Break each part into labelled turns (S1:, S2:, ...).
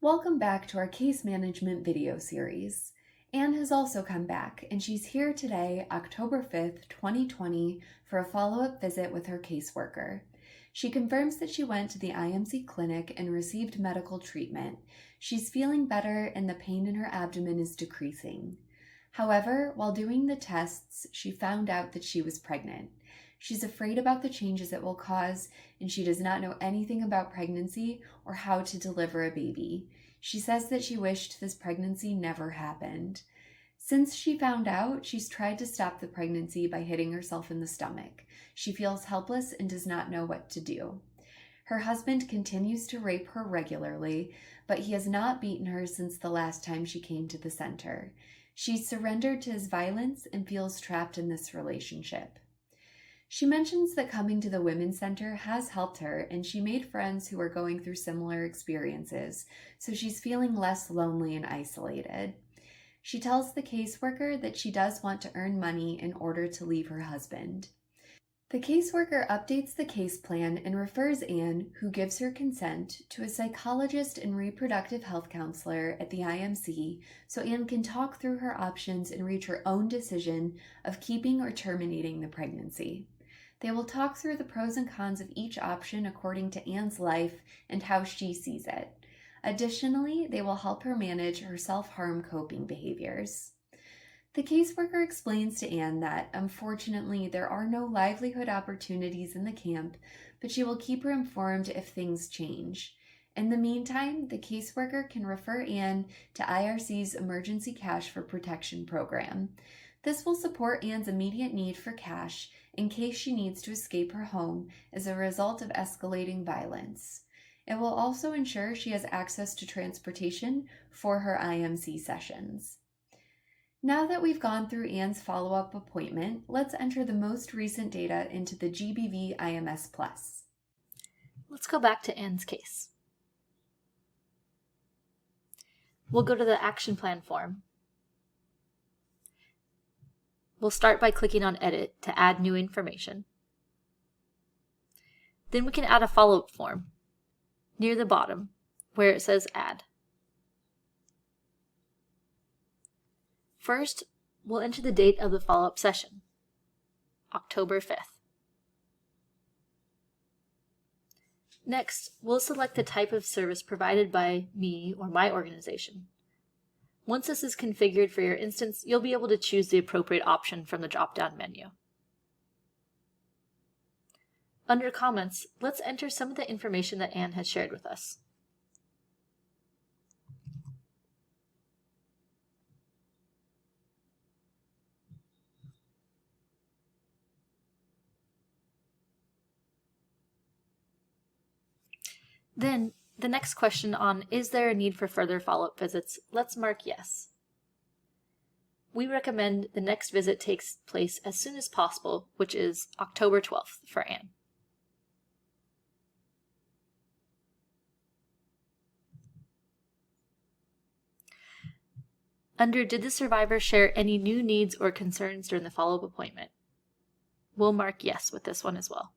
S1: Welcome back to our case management video series. Anne has also come back, and she's here today, October 5th, 2020, for a follow-up visit with her caseworker. She confirms that she went to the IMC clinic and received medical treatment. She's feeling better and the pain in her abdomen is decreasing. However, while doing the tests, she found out that she was pregnant. She's afraid about the changes it will cause, and she does not know anything about pregnancy or how to deliver a baby. She says that she wished this pregnancy never happened. Since she found out, she's tried to stop the pregnancy by hitting herself in the stomach. She feels helpless and does not know what to do. Her husband continues to rape her regularly, but he has not beaten her since the last time she came to the center. She's surrendered to his violence and feels trapped in this relationship. She mentions that coming to the Women's Center has helped her, and she made friends who are going through similar experiences, so she's feeling less lonely and isolated. She tells the caseworker that she does want to earn money in order to leave her husband. The caseworker updates the case plan and refers Anne, who gives her consent, to a psychologist and reproductive health counselor at the IMC so Anne can talk through her options and reach her own decision of keeping or terminating the pregnancy. They will talk through the pros and cons of each option according to Anne's life and how she sees it. Additionally, they will help her manage her self-harm coping behaviors. The caseworker explains to Anne that, unfortunately, there are no livelihood opportunities in the camp, but she will keep her informed if things change. In the meantime, the caseworker can refer Anne to IRC's Emergency Cash for Protection program. This will support Anne's immediate need for cash in case she needs to escape her home as a result of escalating violence. It will also ensure she has access to transportation for her IMC sessions. Now that we've gone through Anne's follow-up appointment, let's enter the most recent data into the GBVIMS Plus.
S2: Let's go back to Anne's case. We'll go to the action plan form. We'll start by clicking on Edit to add new information. Then we can add a follow-up form near the bottom where it says Add. First, we'll enter the date of the follow-up session, October 5th. Next, we'll select the type of service provided by me or my organization. Once this is configured for your instance, you'll be able to choose the appropriate option from the drop-down menu. Under Comments, let's enter some of the information that Anne has shared with us. Then, the next question on is there a need for further follow-up visits, let's mark yes. We recommend the next visit takes place as soon as possible, which is October 12th for Anne. Under Did the survivor share any new needs or concerns during the follow-up appointment? We'll mark yes with this one as well.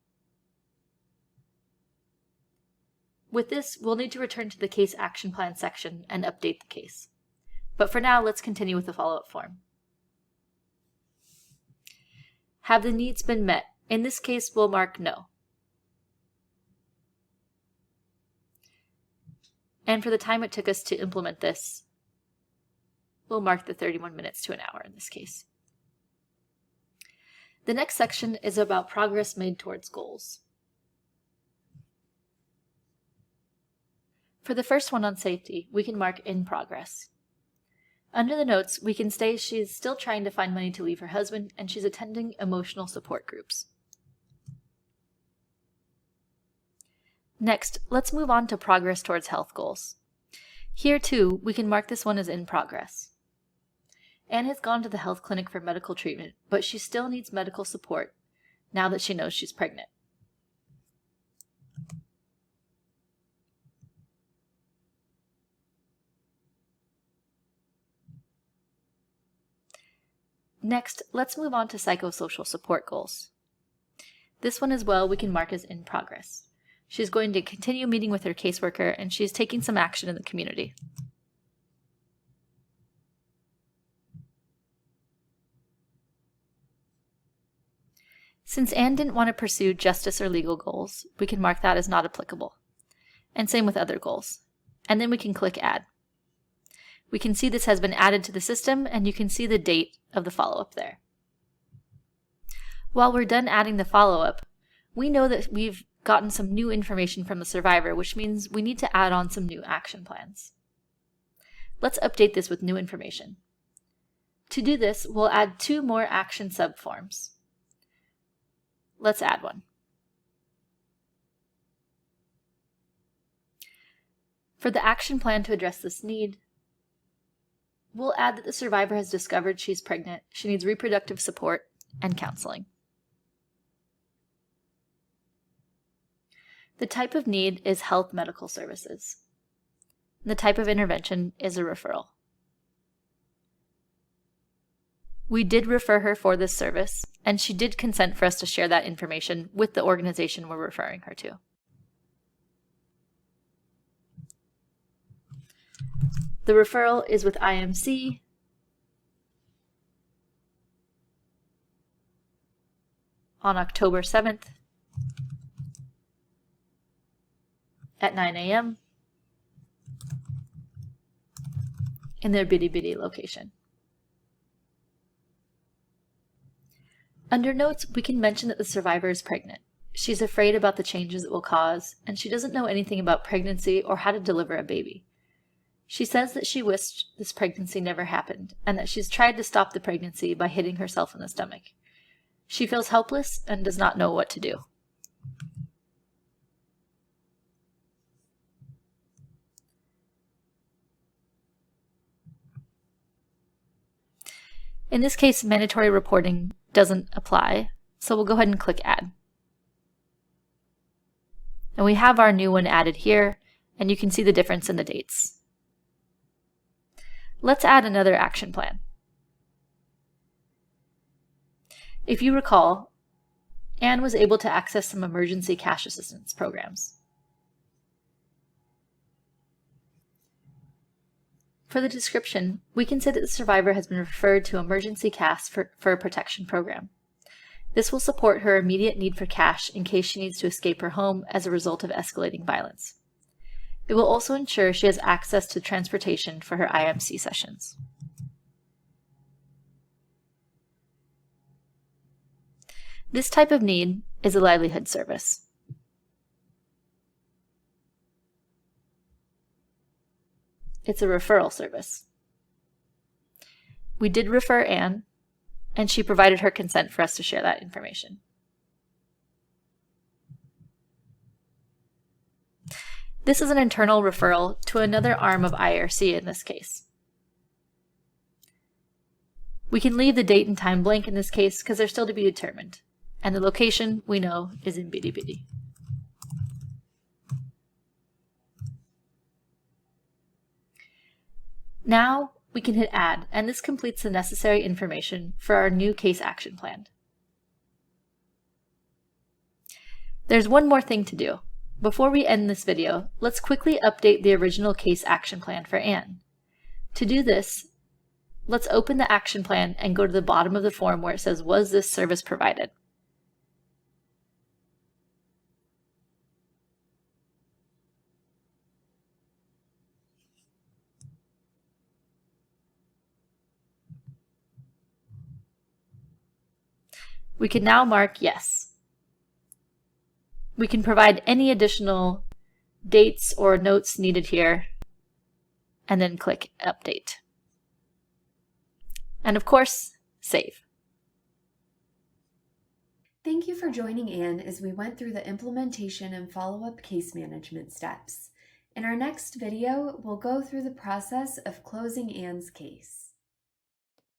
S2: With this, we'll need to return to the Case Action Plan section and update the case. But for now, let's continue with the follow-up form. Have the needs been met? In this case, we'll mark no. And for the time it took us to implement this, we'll mark the 31 minutes to an hour in this case. The next section is about progress made towards goals. For the first one on safety, we can mark in progress. Under the notes, we can say she's still trying to find money to leave her husband and she's attending emotional support groups. Next, let's move on to progress towards health goals. Here too, we can mark this one as in progress. Anne has gone to the health clinic for medical treatment, but she still needs medical support now that she knows she's pregnant. Next, let's move on to psychosocial support goals. This one as well we can mark as in progress. She's going to continue meeting with her caseworker, and she's taking some action in the community. Since Anne didn't want to pursue justice or legal goals, we can mark that as not applicable. And same with other goals. And then we can click Add. We can see this has been added to the system, and you can see the date of the follow-up there. While we're done adding the follow-up, we know that we've gotten some new information from the survivor, which means we need to add on some new action plans. Let's update this with new information. To do this, we'll add 2 more action subforms. Let's add one. For the action plan to address this need, we'll add that the survivor has discovered she's pregnant, she needs reproductive support, and counseling. The type of need is health medical services. The type of intervention is a referral. We did refer her for this service, and she did consent for us to share that information with the organization we're referring her to. The referral is with IMC, on October 7th at 9 a.m. in their Bitty Bitty location. Under notes, we can mention that the survivor is pregnant. She's afraid about the changes it will cause, and she doesn't know anything about pregnancy or how to deliver a baby. She says that she wished this pregnancy never happened, and that she's tried to stop the pregnancy by hitting herself in the stomach. She feels helpless and does not know what to do. In this case, mandatory reporting doesn't apply, so we'll go ahead and click Add. And we have our new one added here, and you can see the difference in the dates. Let's add another action plan. If you recall, Anne was able to access some emergency cash assistance programs. For the description, we can say that the survivor has been referred to emergency cash for a protection program. This will support her immediate need for cash in case she needs to escape her home as a result of escalating violence. It will also ensure she has access to transportation for her IMC sessions. This type of need is a livelihood service. It's a referral service. We did refer Anne, and she provided her consent for us to share that information. This is an internal referral to another arm of IRC in this case. We can leave the date and time blank in this case because they're still to be determined, and the location we know is in Bitty Bitty. Now we can hit Add, and this completes the necessary information for our new case action plan. There's one more thing to do. Before we end this video, let's quickly update the original case action plan for Anne. To do this, let's open the action plan and go to the bottom of the form where it says, "Was this service provided?" We can now mark yes. We can provide any additional dates or notes needed here, and then click Update. And of course, save.
S1: Thank you for joining Anne as we went through the implementation and follow-up case management steps. In our next video, we'll go through the process of closing Anne's case.